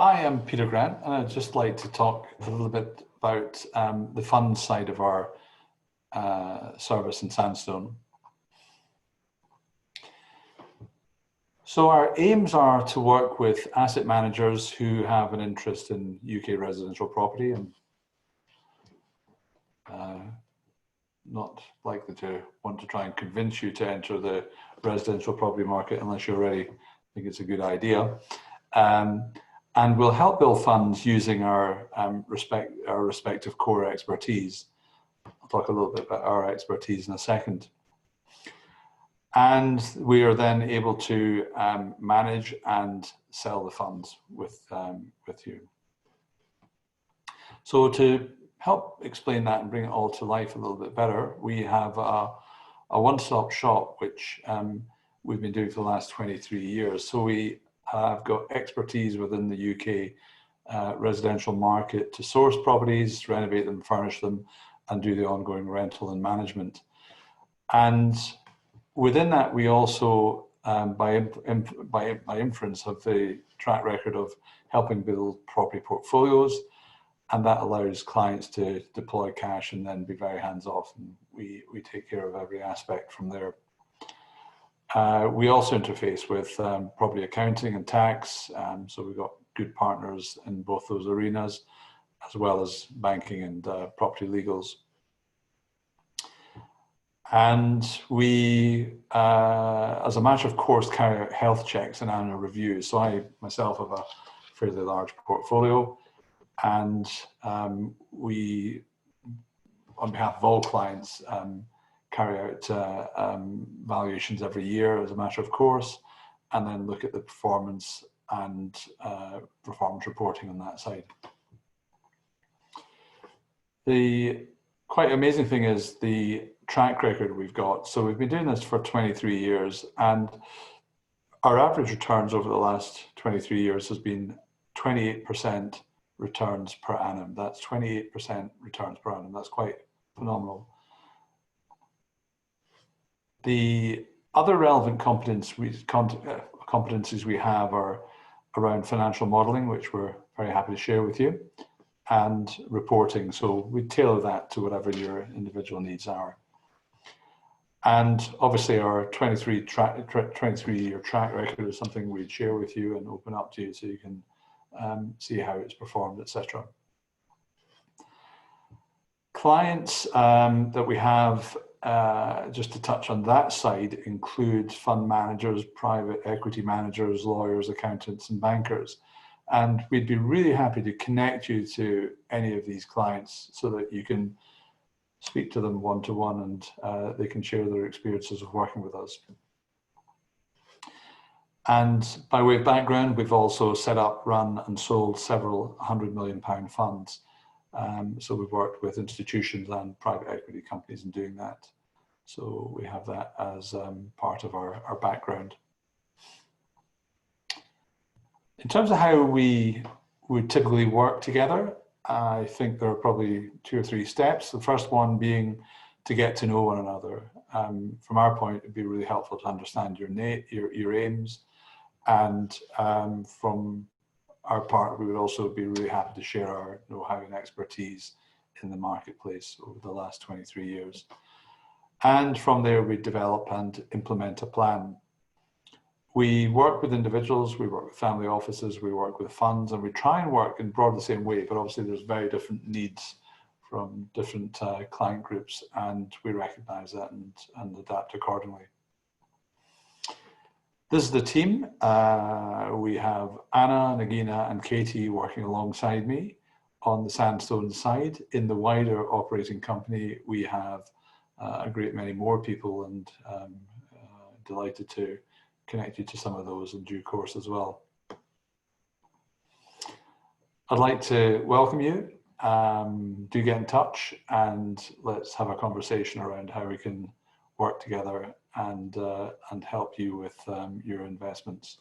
Hi, I'm Peter Grant, and I'd just like to talk a little bit about the fund side of our service in Sandstone. So our aims are to work with asset managers who have an interest in UK residential property and not likely to want to try and convince you to enter the residential property market unless you already think it's a good idea. And we'll help build funds using our respective core expertise. I'll talk a little bit about our expertise in a second. And we are then able to manage and sell the funds with you. So to help explain that and bring it all to life a little bit better, we have a one-stop shop, which we've been doing for the last 23 years. So we have got expertise within the UK residential market to source properties, renovate them, furnish them, and do the ongoing rental and management. And within that, we also, by inference, have the track record of helping build property portfolios, and that allows clients to deploy cash and then be very hands-off, and we take care of every aspect from there. We also interface with property accounting and tax, so we've got good partners in both those arenas, as well as banking and property legals. And we, as a matter of course, carry out health checks and annual reviews. So I myself have a fairly large portfolio, and we, on behalf of all clients, carry out valuations every year as a matter of course, and then look at the performance and performance reporting on that side. The quite amazing thing is the track record we've got. So we've been doing this for 23 years, and our average returns over the last 23 years has been 28% returns per annum. That's 28% returns per annum. That's quite phenomenal. The other relevant competencies we have are around financial modeling, which we're very happy to share with you, and reporting. So we tailor that to whatever your individual needs are. And obviously our 23-year track record is something we'd share with you and open up to you so you can see how it's performed, etc. Clients that we have, just to touch on that side, include fund managers, private equity managers, lawyers, accountants, and bankers. And we'd be really happy to connect you to any of these clients so that you can speak to them one-to-one and they can share their experiences of working with us. And by way of background, we've also set up, run, and sold several £100 million funds. So we've worked with institutions and private equity companies in doing that. So we have that as part of our background. In terms of how we would typically work together, I think there are probably 2 or 3 steps. The first one being to get to know one another. From our point, it'd be really helpful to understand your aims. And from our part, we would also be really happy to share our know-how and expertise in the marketplace over the last 23 years. And from there, we develop and implement a plan. We work with individuals, we work with family offices, we work with funds, and we try and work in broadly the same way, but obviously there's very different needs from different client groups, and we recognize that and adapt accordingly. This is the team. We have Anna, Nagina, and Katie working alongside me on the Sandstone side. In the wider operating company, we have a great many more people, and delighted to connect you to some of those in due course as well. I'd like to welcome you. Do get in touch and let's have a conversation around how we can work together and help you with your investments.